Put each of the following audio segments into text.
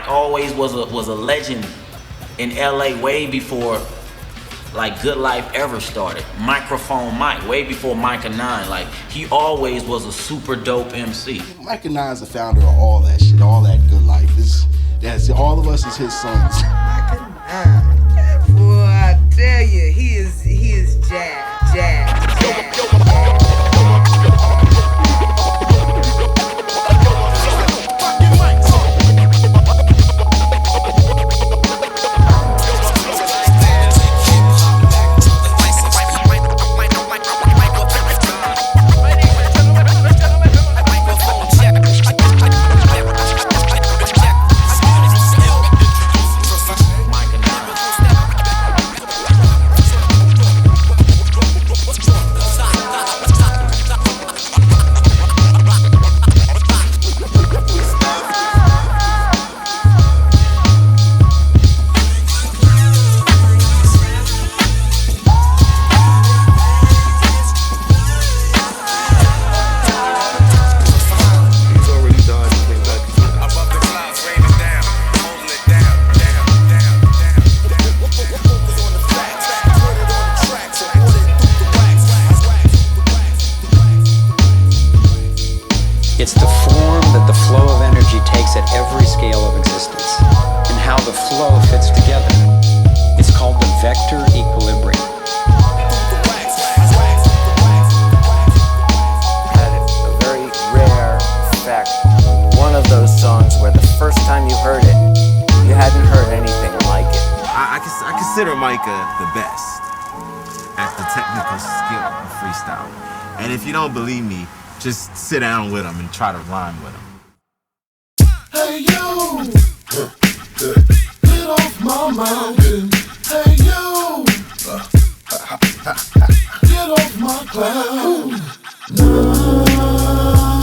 Mike always was a legend in LA way before like Good Life ever started. Microphone Mike, way before Myka 9. Like, he always was a super dope MC. Myka 9's the founder of all that shit, all that Good Life. All of us is his sons. Myka 9. Boy, I tell you, he is jazz. It's the form that the flow of energy takes at every scale of existence, and how the flow fits together. It's called the vector equilibrium. Had a very rare fact. One of those songs where the first time you heard it, you hadn't heard anything like it. I consider Myka the best at the technical skill of freestyle. And if you don't believe me, just sit down with him and try to rhyme with him. Hey yo, get off my mountain. Hey yo, get off my cloud.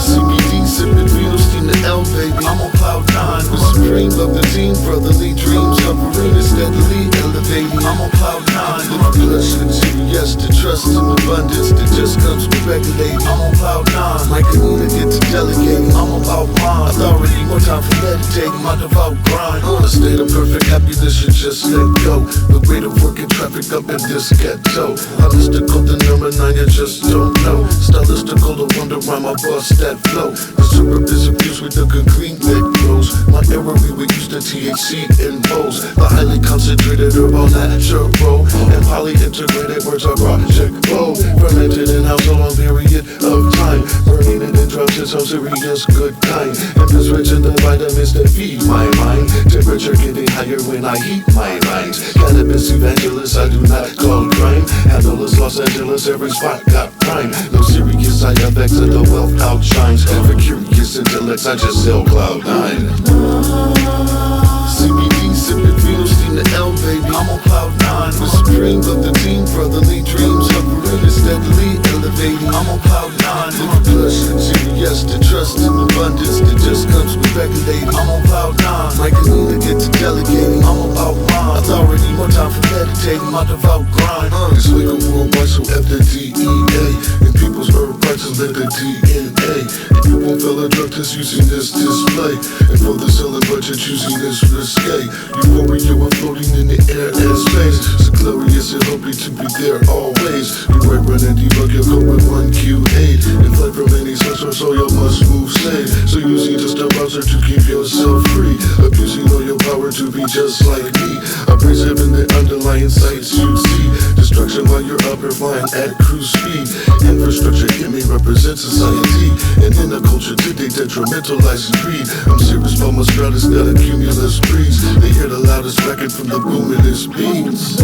CBD sipping Venus in the L, baby. I'm on cloud 9. The supreme love the team, brotherly dreams, submarine is steadily elevating. I'm on cloud 9. With blessing to yes, the trust and abundance that just comes with regulating. I'm on cloud 9. Myka need to get to delegating. I'm about mine. Authority, more time for meditating. My devout grind. A state of perfect happiness, you just let go. The weight of working traffic up in this ghetto. Holistical, the number 9, you just don't know. Stylistical, the wonder why my boss that flow. The syrup is infused with the good green that grows. My era, we were used to THC in bowls. The highly concentrated herb all natural. And poly-integrated words are project bold. Fermented in house a long period of time. Burning it in drums, it's so serious, good kind. And this rich in the vitamins that feed my mind. Temperature getting higher when I heat my lines. Cannabis evangelist, I do not call crime. Handle is Los Angeles, every spot got prime. No serious side effects and the wealth outshines. For curious intellects, I just sell cloud 9. CBD sipping Venus in the L, baby. I'm on cloud 9. The supreme of the team, brotherly dreams, hovering and steadily elevating. I'm on cloud 9. With blessings, yes, the trust and abundance that just comes with regulating. I'm on cloud 9. Myka need to get to delegating. I'm about mine. Authority, more time for meditating. My devout grind. It's legal worldwide, so F the DEA. And people's herb prices let the DNA. And you won't fail a drug test using this display. And for the selling budget, using this risque. Euphoria, we're floating in the air and space. So glorious and hoping to be there always. You right, run and debug your code with 1Q8. And flight from any source or so you must move safe. So using just a browser to keep yourself free. Abusing all your power to be just like me. Abrasive in the underlying sights you see. Destruction while you're up and flying at cruise speed. Infrastructure in me represents society. And in the culture today detrimentalizing greed. I'm serious but my stratus got a cumulus breeze. They hear the loudest record from the boom in this beats.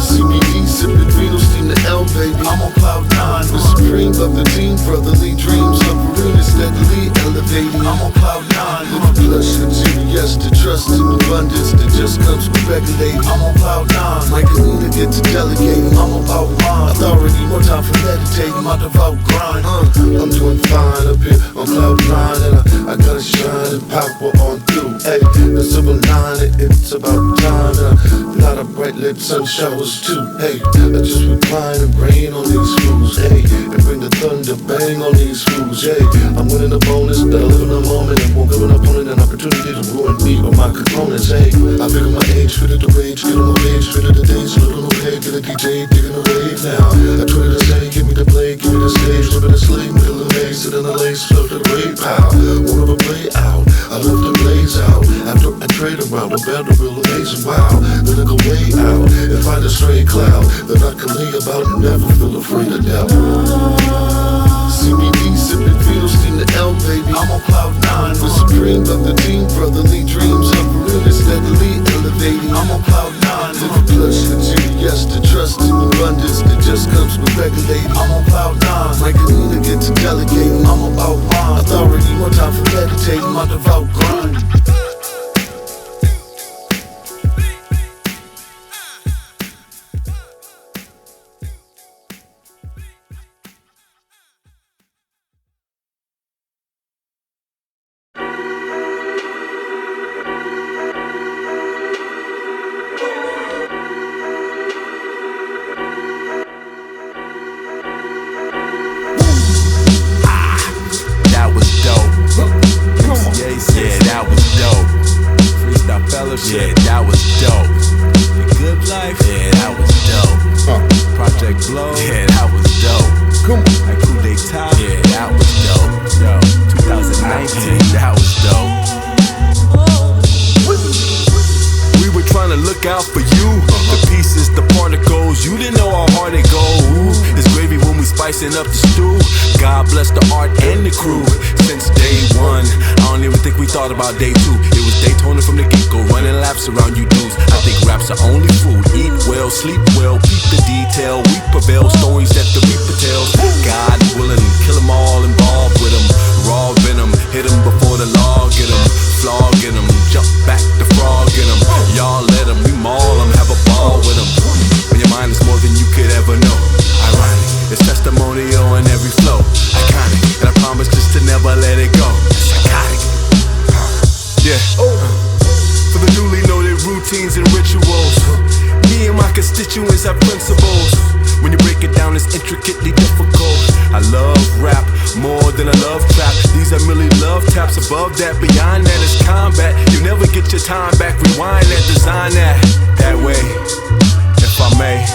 CBD sipping Venus in the L, baby. I'm on cloud 9. The supreme of the team, brotherly dreams, submarine is steadily elevating. I'm on cloud 9. With blessings, yes, the trust and abundance that just comes with regulating. I'm on cloud nine, like I need to get to delegating. I'm about mine, authority, more time for meditating. My devout grind, I'm doing fine up here on cloud nine, and I gotta shine and power on through. Hey, the silver line, it's about time, and a lot of bright lit sun showers too. Hey, I just recline and rain on these fools. Hey, and bring the thunder bang on these fools. Hey, I'm winning the bonus, that I live in the moment, and won't give an opponent an opportunity to ruin me or my components. Hey, I figure my age, fitted the rage, get on my page, fitted the days, little okay, get a DJ, digging a wave now. I tweeted to say, give me the play, give me the stage, living a slave, middle of maze, sit in the lace, float to the rave pow. Won't ever play out, I left the blaze out. After I trade around, the battle real amazing, wow. Then I go way out and find a stray cloud that I can lay about and never feel afraid of doubt. CBD, sipping Freestyle the L, baby. I'm on cloud nine, the supreme of the team, brotherly dreams, hovering and steadily elevating. I'm on cloud nine, living plush with you, yes, the trust in abundance that just comes with regulating. I'm on cloud nine, like I need to get to delegating. I'm about mine, authority, more time for meditating. My devout grind. Yeah, that was dope. Freestyle Fellowship, yeah, that was dope. The Good Life, yeah, that was dope. Project Blow, yeah, that was dope. Like Coup d'etat, yeah, that was dope. Yo, 2019, that was dope. We were trying to look out for you. The pieces, the particles, you didn't know how hard it goes. It's gravy when we spicing up the stew. God bless the art and the crew. Since day one, I don't even think we thought about day two. It was Daytona from the get-go, running laps around you dudes. I think rap's the only food. Eat well, sleep well, peep the detail. We prevail, stories that the reaper tells. God willing, kill them all, involved with them. Raw venom, hit them before the law get them. Flogging them, jump back the frog in them. Y'all let them, we maul them, have a ball with them. When your mind is more than you could ever know. Ironic, it's testimonial in every flow. Iconic, and I promise just to never let it go. Psychotic. Yeah. For the newly noted routines and rituals, me and my constituents have principles. When you break it down, it's intricately difficult. I love rap more than I love trap. These are merely love taps. Above that, beyond that is combat. You never get your time back. Rewind that, design that way. If I may,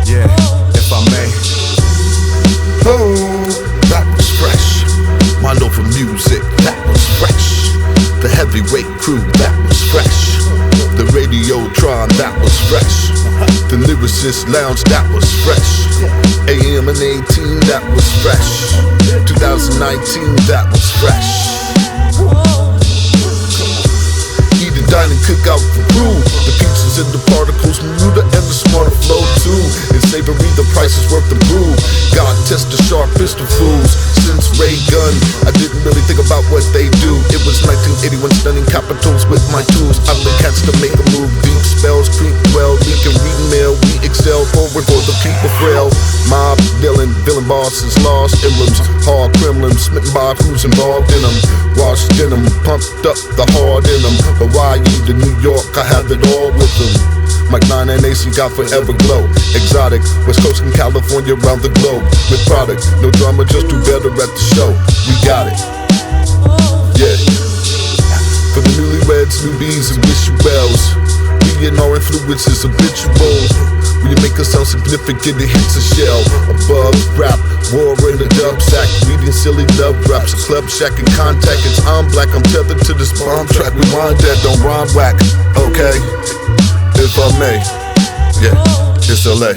yeah, if I may. Oh, that was fresh. My love for music, that was fresh. The heavyweight crew, that was fresh. The Radiotron, that was fresh. The Lyricist Lounge, that was fresh. AM and 18, that was fresh. 2019, that was fresh. Eat and dine and cook out for crew. The pizzas and the particles, Muda and the smarter flow too. And savory, the price is worth the brew. God test the sharpest of fools. Since Ray Gun, I didn't really think about what they do. It was 1981, stunning capitals with my tools. I'm the cats to make a move. Deep spells, creep well, we can read mail. We excel forward for the people frail. Mob, villain bosses, lost emblems. Hard criminals, smitten by who's involved in them. Washed in them, pumped up the hard in them. Hawaii to New York, I have it all with them. Mike 9 and AC got forever glow. Exotic, West Coast and California, around the globe. With product, no drama, just do better at the show. We got it. Yeah. For the newlyweds, newbies, and wish you wells. We and our influences habitual. When you make us sound significant, it hits a shell. Above rap, war in the dub sack. Reading silly love raps, club shack and contact. It's I'm black, I'm tethered to this bomb track. Rewind that, don't rhyme whack, okay? If I may, yeah, it's LA.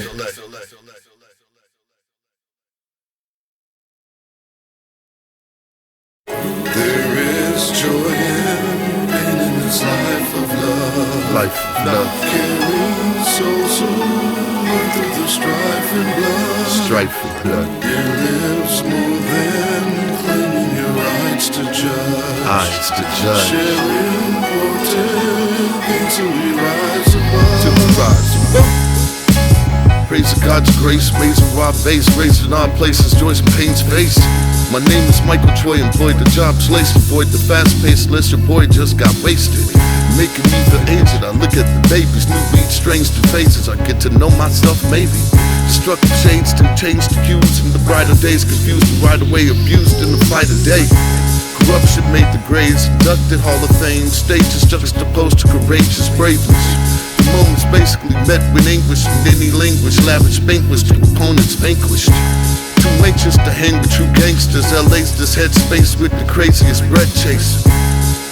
There is joy and pain in this life of love. Life of love. Carrying souls through the strife and blood. Strife and blood. It lives more than claiming your rights to judge. Rights to judge. Sharing water. until we rise above. Praise of God's grace, raising raw bass, raising on places, joys and pains faced. My name is Michael Troy, employed the job's laced, avoid the fast-paced list, your boy just got wasted. Making me the aged, I look at the babies, new beats, strange to faces, I get to know myself maybe. Destructive shades to change the hues, in the brighter days, confused and right away abused in the fight of day. Corruption made the grades, inducted Hall of Fame, stages juxtaposed to courageous braveness. The moments basically met with anguish and any language, lavish banquets to opponents vanquished. Too anxious to hang with true gangsters, LA's this headspace with the craziest bread chase.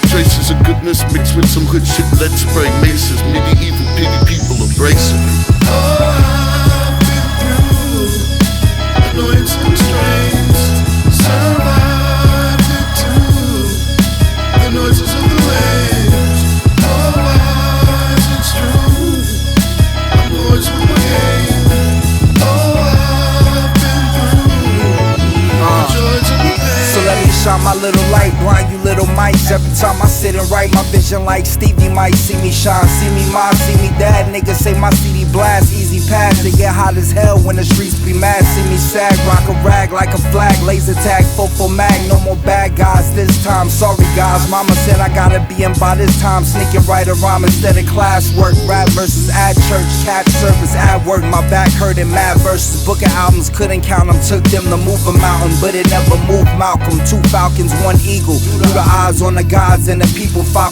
Traces of goodness mixed with some hood shit, let's spray maces, medieval piggy people embrace it. Oh, I've been through annoyance and strains, survived it too, the noises of the waves. Oh, wise, it's true, I'm always with my game. Oh, I've been through the joys and the pain. So let me shine my little light, blind you little mice. Every time I sit and write, my vision like Stevie might see me shine, see me mom, see me dad. Niggas say my CD blast, easy pass. They get hot as hell when the streets be mad. See me sag, rock a rag like a flag, laser tag, full mag. No more bad guys this time. Sorry guys, mama said I gotta be in by this time. Sneaking right a rhyme instead of classwork. Rap versus ad church, cat service, ad work. My back hurting, mad verses. Booking albums, couldn't count them. Took them to move a mountain, but it never moved Malcolm. 2 falcons, 1 eagle. Through the eyes on the gods and the people. 5%,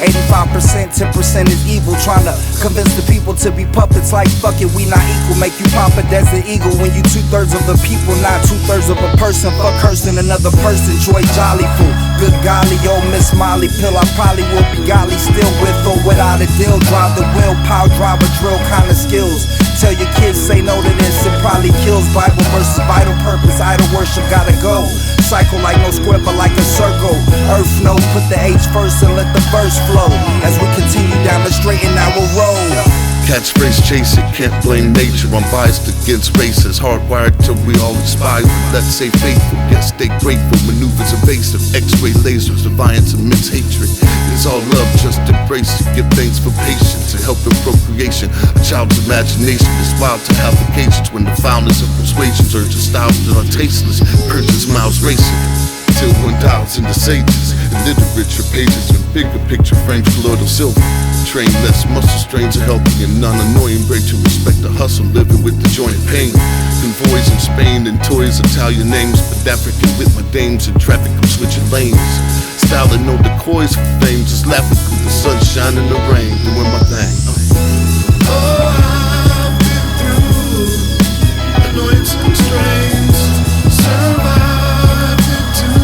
85%, 10% is evil. Trying to convince the people to be puppets like fuck it, we not equal. Make you pop a desert eagle when you 2/3 of the people, not 2/3 of a person. Fuck cursing another person. Joy jolly fool. Good golly, yo, Miss Molly pill. I probably will be golly still with or without a deal. Drive the wheel, power drive a drill kind of skills. Tell your kids say no to this, it probably kills. Bible versus vital purpose, idol worship gotta go. Cycle like no square but like a circle. Earth no, put the H first and let the verse flow as we continue down the straight and narrow road. Catchphrase chase it, can't blame nature. I'm biased against races, hardwired till we all expire. Let's say faithful, yes, stay grateful. Maneuvers evasive, X-ray lasers, defiance amidst hatred. It's all love, just embrace it. Give thanks for patience and help in procreation. A child's imagination is wild to have occasions when the founders of persuasions urge styles that are tasteless. Purchase miles racing. Till 1,000 the sages, and literature pages and bigger picture frames, colloidal silver. Train less muscle strains are healthy and non-annoying. Break to respect the hustle, living with the joint pain. Convoys in Spain and toys, Italian names, but African with my dames and traffic, I'm switching lanes. Styling no decoys for fame, just laughing through the sunshine and the rain, doing my thing. Oh, I've been through annoyance and strains, survived it too,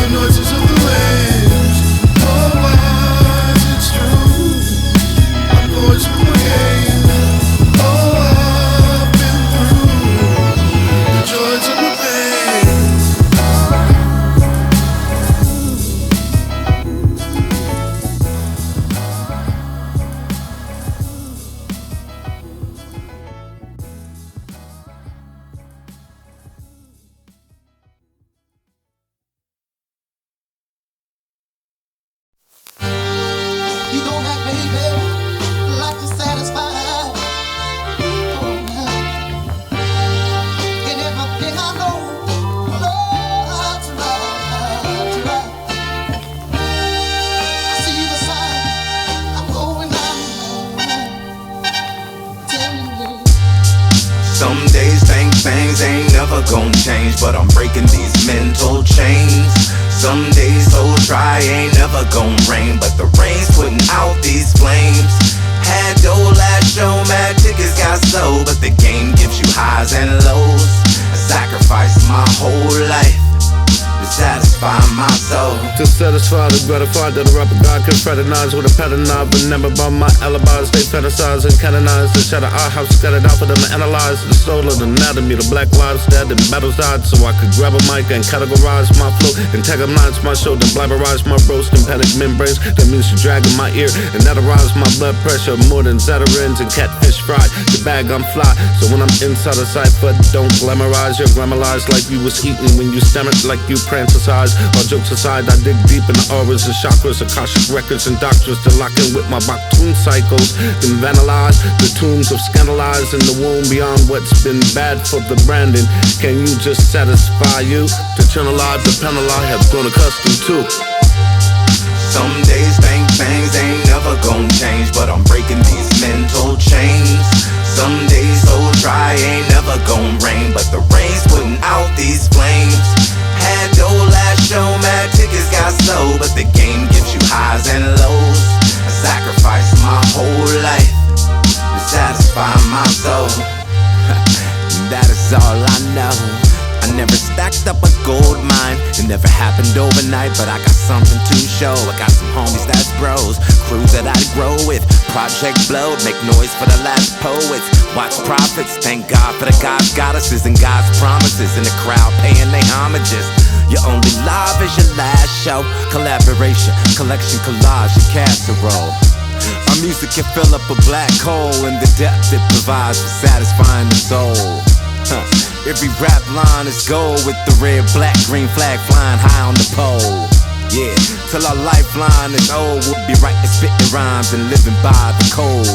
the noises of the waves. Oh, wise, it's true, I'm always with my game. Oh, I've been through the joys and the pain. Some days things ain't never gonna change, but I'm breaking these mental chains. Some days so dry ain't never gonna rain, but the rain's putting out these flames. Had dough last show, mad tickets got sold, but the game gives you highs and lows. I sacrificed my whole life to satisfy my soul. To satisfy the gratified that a rapper god can fraternize with a pattern I remember by my alibis. They fantasize and canonize the shadow I have scattered out for them to analyze the soul of the anatomy. The black lives dead and battles died, so I could grab a mic and categorize my flow, antagonize my show, then blabberize my roast and panic membranes. That means you drag in my ear and that arise my blood pressure more than Zatarain's and catfish fried. The bag I'm fly, so when I'm inside a cipher, don't glamorize your grammar lies like you was eating when you stammered like you fantasize. All jokes aside, I dig deep in the auras and chakras, Akashic records and doctors to lock in with my Baktoon cycles. Then vandalize the tombs of scandalized in the womb beyond what's been bad for the branding. Can you just satisfy you? To channelize the panel I have grown accustomed to. Some days things ain't never gon' change, but I'm breaking these mental chains. Some days so dry ain't never gon' rain, but the rain's putting out these flames. Had dough last show, mad tickets got sold, but the game gives you highs and lows. I sacrificed my whole life to satisfy my soul. That is all I know. I never stacked up a gold mine. It never happened overnight, but I got something to show. I got some homies that's bros, crews that I grow with. Project Blow, make noise for the last poets. Watch profits, thank God for the God's goddesses and God's promises. And the crowd paying their homages. Your only live is your last show. Collaboration, collection, collage, and casserole. Our music can fill up a black hole in the depth it provides for satisfying the soul. Every rap line is gold with the red, black, green flag flying high on the pole. Yeah, till our lifeline is old, we'll be writing, spitting rhymes and living by the code.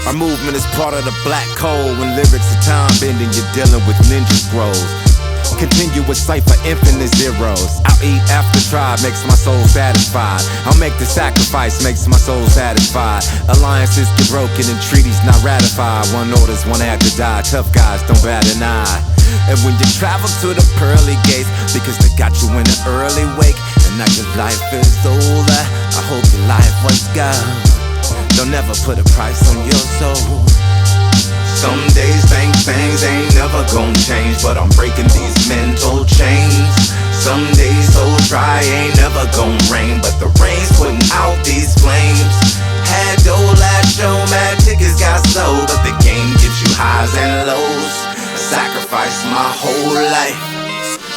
Our movement is part of the black hole. When lyrics are time bending, you're dealing with ninja scrolls. Continuous cipher, infinite zeros. I'll eat after tribe, makes my soul satisfied. I'll make the sacrifice, makes my soul satisfied. Alliances get broken and treaties not ratified. One orders, one had to die. Tough guys don't bat an eye. And when you travel to the pearly gates, because they got you in an early wake, and now your life is over, I hope your life was good. Don't ever put a price on your soul. Some days things ain't never gon' change, but I'm breaking these mental chains. Some days so dry ain't never gon' rain, but the rain's putting out these flames. Had dough last show, mad tickets got sold, but the game gives you highs and lows. I sacrificed my whole life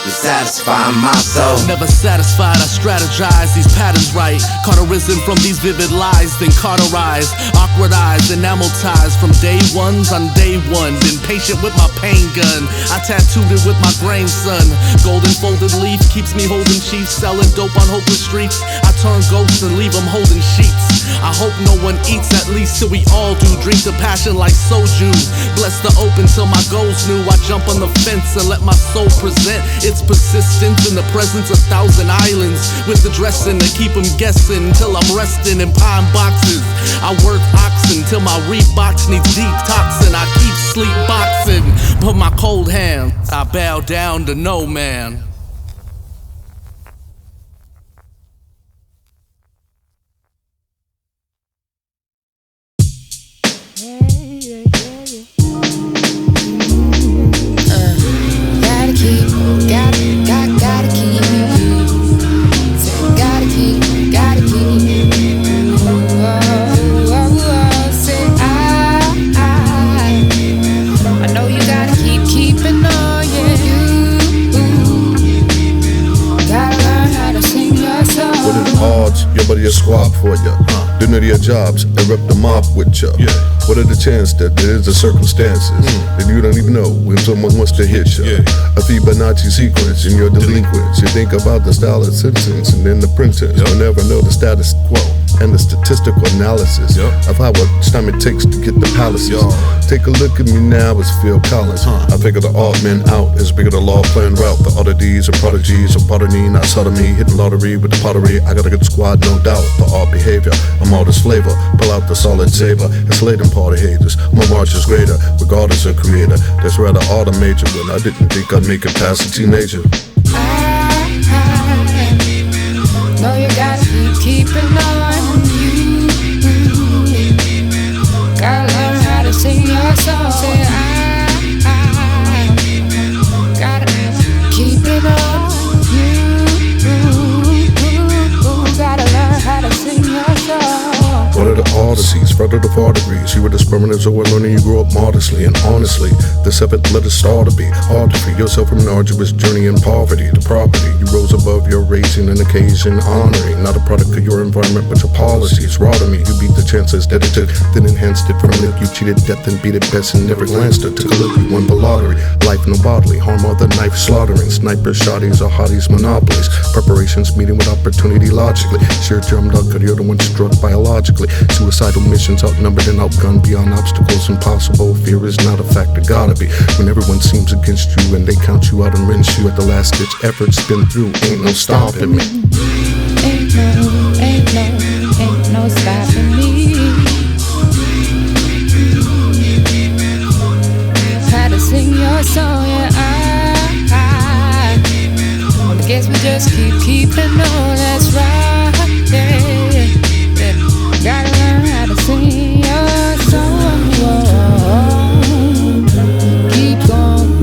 to satisfy my soul. Never satisfied, I strategize these patterns right. Caught arisen from these vivid lies, then cauterized. Awkward eyes, enamel ties from day ones on day one. Been patient with my pain gun. I tattooed it with my grandson. Golden folded leaf keeps me holding chiefs. Selling dope on hopeless streets. I turn ghosts and leave them holding sheets. I hope no one eats, at least till we all do. Drink the passion like soju. Bless the open till my goals new. I jump on the fence and let my soul present its persistence in the presence of 1,000 islands. With the dressing to keep them guessing till I'm resting in pine boxes. I work oxen till my Reeboks needs detoxing. I keep sleep boxing, but my cold hand I bow down to no man. Buddy a squad for ya. Do none of your jobs and rep the mob with ya. What are the chances that there's the circumstances that you don't even know when someone wants to hit ya? A Fibonacci sequence in your delinquents. You think about the style of sentence and then the printers. You'll never know the status quo and the statistical analysis of how much time it takes to get the palaces. Take a look at me now as Phil Collins. I figure the odd men out is bigger the law playing route. The oddities and prodigies of botany, not sodomy. Hitting lottery with the pottery. I got a good squad, no doubt. For all behavior, I'm all this flavor. Pull out the solid saber. It's late in party haters. My march is greater, regardless of creator. That's rather automated when I didn't think I'd make it past a teenager. No, you gotta keep keeping on. You gotta learn how to sing your song. Say I gotta keep it on. You gotta learn how to sing your song. What are the oddities? Fret of the arteries. You were the spermatozoa learning you grew up modestly. And honestly, the seventh let it start to be hard to free yourself from an arduous journey in poverty. The property you rose above your raising an occasion honoring. Not a product of your environment, but your policies. Raw to me, you beat the chances that it took, then enhanced it from it. You cheated death and beat it best and never glanced it. Took a look, you won the lottery. Life no bodily harm or the knife slaughtering. Snipers, shotties, or hotties, monopolies. Preparations meeting with opportunity logically. Sheer drum duck, you're the one struck biologically. Suicidal missions outnumbered and outgunned beyond obstacles impossible. Fear is not a factor, gotta be. When everyone seems against you and they count you out and rinse you at the last ditch effort, spin through, ain't no stopping me. Ain't no stopping me. Try to sing your song, yeah, I guess we just keeping on, that's right, yeah. Gotta learn how to sing your song.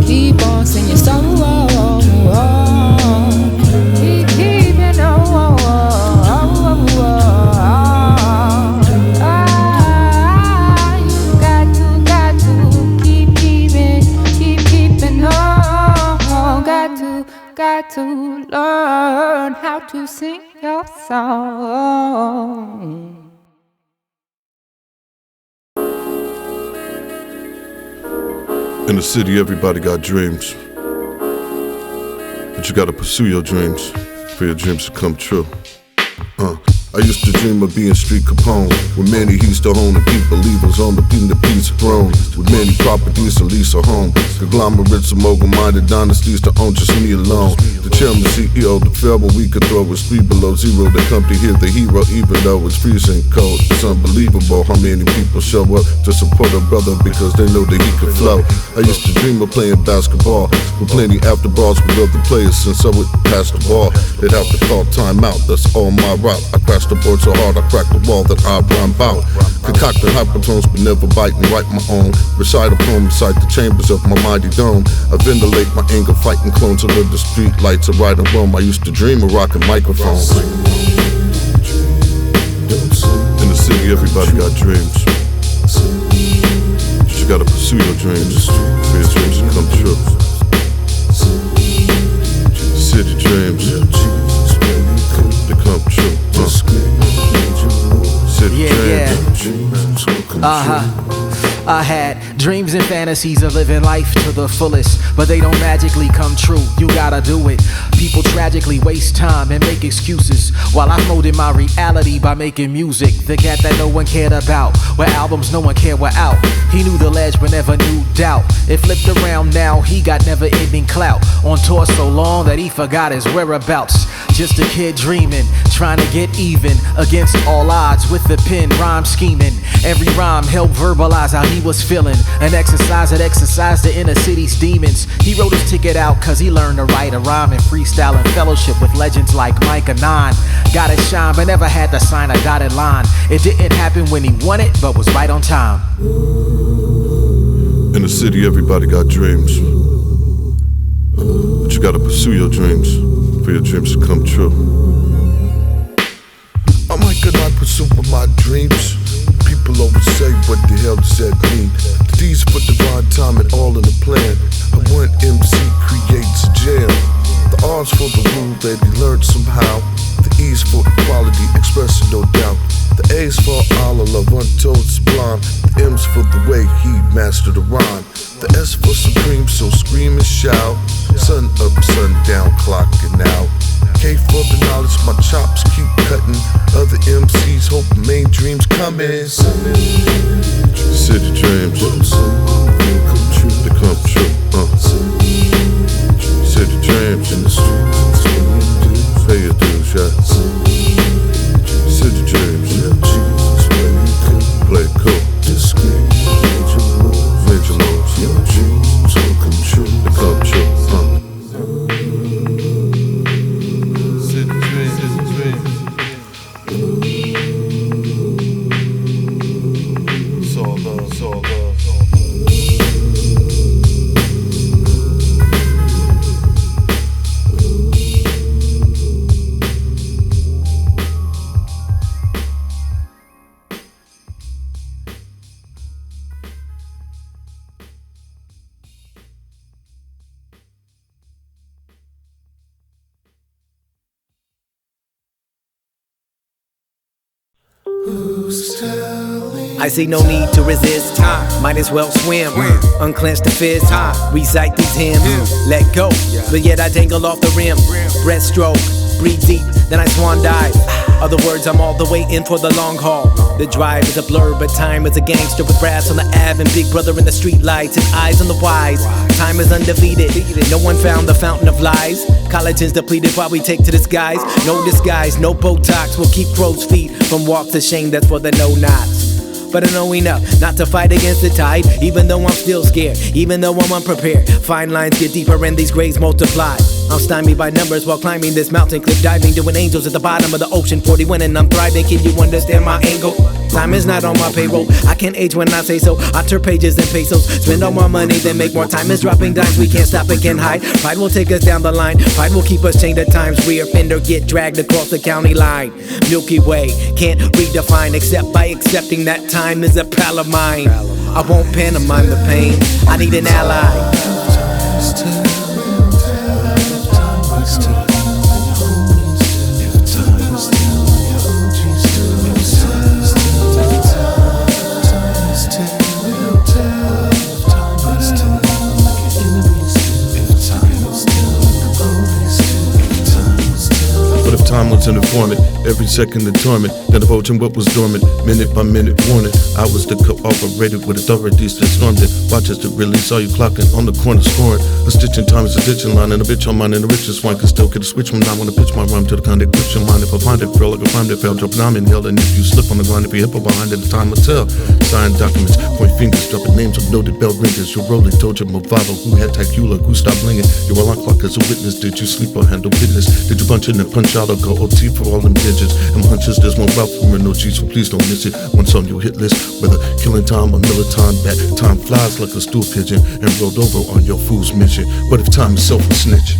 Keep on singing your song. Keeping on. You got to keep keeping on. Got to learn how to sing your song. In the city, everybody got dreams, but you gotta pursue your dreams for your dreams to come true. I used to dream of being street Capone, with many he's to home and people believers on the piece of throne, with many properties to lease a home, conglomerates of mogul-minded dynasties to own just me alone. The chairman, CEO, the farewell we could throw is 3 below zero. They come to hear the hero even though it's freezing cold. It's unbelievable how many people show up to support a brother because they know that he could flow. I used to dream of playing basketball with plenty after balls with other players, since I would pass the ball they'd have to call timeout. That's all my route. I crashed the board so hard I cracked the wall that I rhyme out. Concocted hypertones but never bite and write my own. Recite a poem inside the chambers of my mighty dome. I ventilate my anger fighting clones under the street lights of right and wrong. I used to dream of rocking microphones. In the city everybody got dreams, but you gotta pursue your dreams for your dreams to come true. City dreams, they come true. I had dreams and fantasies of living life to the fullest, but they don't magically come true. You gotta do it. People tragically waste time and make excuses while I molded my reality by making music. The cat that no one cared about, where albums no one cared were out. He knew the ledge but never knew doubt. It flipped around now, he got never-ending clout. On tour so long that he forgot his whereabouts. Just a kid dreaming, trying to get even against all odds with the pen, rhyme scheming. Every rhyme helped verbalize how he was feeling. An exercise that exercised the inner city's demons. He wrote his ticket out cause he learned to write a rhyme in Freestyle Fellowship with legends like Myka 9. Got his shine but never had to sign a dotted line. It didn't happen when he wanted but was right on time. In the city everybody got dreams, but you gotta pursue your dreams for your dreams to come true. I might not pursue my dreams. People always say, what the hell does that mean? The D's for divine time and all in the plan. I want MC creates a jam. The R's for the rule that he learned somehow. The E's for equality, expressing no doubt. The A's for all of love, untold sublime. The M's for the way he mastered the rhyme. The S for supreme, so scream and shout. Sun up, sun down, clocking out. K for the knowledge, my chops keep cutting. Other MCs hope main dreams coming. City dreams, they come true. City dreams, pay your dues, yeah. City dreams, play it cool. Major moves, they come true. I see no need to resist. Might as well swim. Unclench the fist. Recite these hymns. Let go. But yet I dangle off the rim. Breaststroke. Breathe deep. Then I swan dive. Other words, I'm all the way in for the long haul. The drive is a blur, but time is a gangster with brass on the Ave and Big Brother in the street lights and eyes on the wise. Time is undefeated. No one found the fountain of lies. Collagen's depleted while we take to the skies. No disguise, no Botox. We'll keep crow's feet from walks of shame. That's for the no-nots. But I know enough not to fight against the tide. Even though I'm still scared, even though I'm unprepared. Fine lines get deeper and these graves multiply. I'm stymied by numbers while climbing this mountain cliff, diving, doing angels at the bottom of the ocean. 41 and I'm thriving, can you understand my angle? Time is not on my payroll, I can't age when I say so. I turn pages and pesos, spend all my money then make more. Time is dropping dimes, we can't stop, it can't hide. Pride will take us down the line, pride will keep us chained at times. Rear fender get dragged across the county line. Milky Way, can't redefine except by accepting that time is a pal of mine. I won't pantomime the pain, I need an ally. Time was an informant, every second the torment, then approaching what was dormant, minute by minute warning. I was the cooperated with authorities that stormed it. Watch as the release, saw you clocking on the corner scoring. A stitch in time is a ditching line, and a bitch on mine, and the richest one can still get a switch when I wanna pitch my rhyme to the kind of encryption line. If I find it, feel like I find it, fail, drop, now I'm in hell, and if you slip on the grind, if you hip behind it, the time will tell. Signed documents, point fingers, dropping names of noted bell ringers. Your rolling told your Movado, who had Tacula, who stopped blinging. You were on clock as a witness, did you sleep or handle business? Did you punch in and punch out or go OT for all them digits and hunches? There's more route for no G, so please don't miss it. Once on your hit list, whether killing time or militant, that time flies like a stool pigeon and rolled over on your fool's mission. But if time is self a snitch.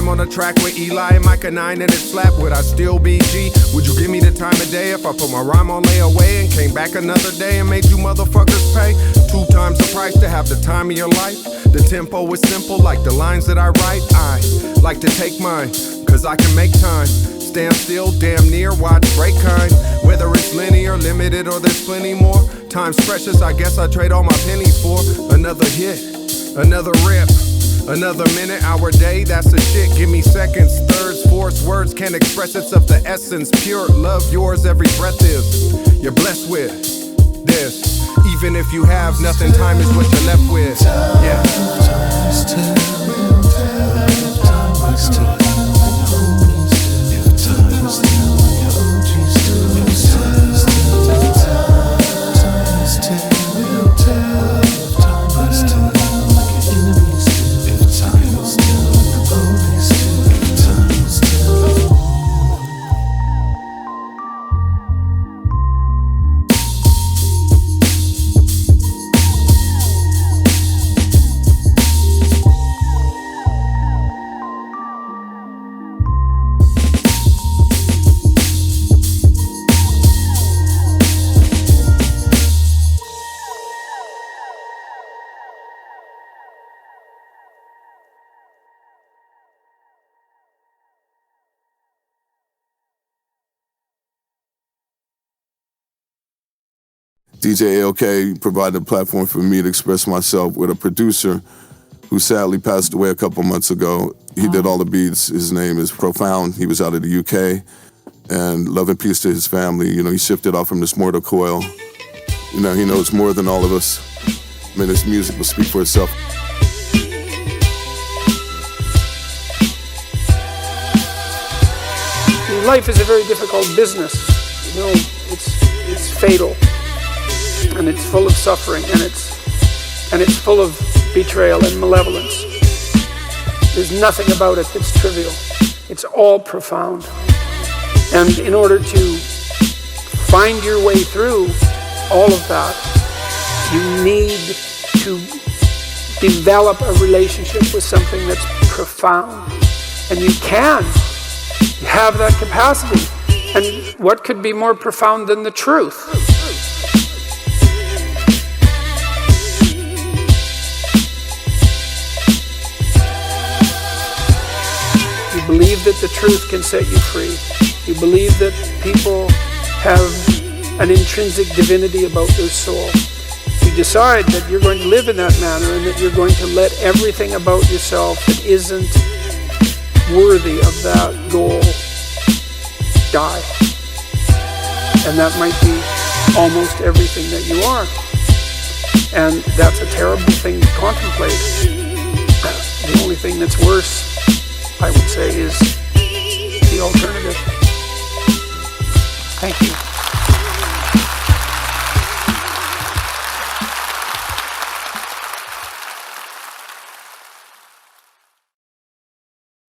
On a track with Eligh and Myka 9 and it's flat, would I still be G? Would you give me the time of day if I put my rhyme on layaway and came back another day and made you motherfuckers pay 2 times the price to have the time of your life? The tempo is simple like the lines that I write. I like to take mine, cause I can make time. Stand still, damn near, watch break kind. Whether it's linear, limited, or there's plenty more. Time's precious, I guess I trade all my pennies for another hit, another rip. Another minute, hour, day, that's the shit. Give me seconds, thirds, fourths, words can't express itself. The essence, pure love, yours, every breath is. You're blessed with this. Even if you have nothing, time is what you're left with. Yeah. DJ ALK provided a platform for me to express myself with a producer who sadly passed away a couple months ago. He did all the beats. His name is Profound. He was out of the UK. And love and peace to his family. You know, he shifted off from this mortal coil. You know, he knows more than all of us. I mean, his music will speak for itself. Life is a very difficult business. You know, it's fatal. And it's full of suffering, and it's full of betrayal and malevolence. There's nothing about it that's trivial. It's all profound. And in order to find your way through all of that, you need to develop a relationship with something that's profound. And you can have that capacity. And what could be more profound than the truth? You believe that the truth can set you free. You believe that people have an intrinsic divinity about their soul. You decide that you're going to live in that manner and that you're going to let everything about yourself that isn't worthy of that goal die. And that might be almost everything that you are. And that's a terrible thing to contemplate. The only thing that's worse, I would say, is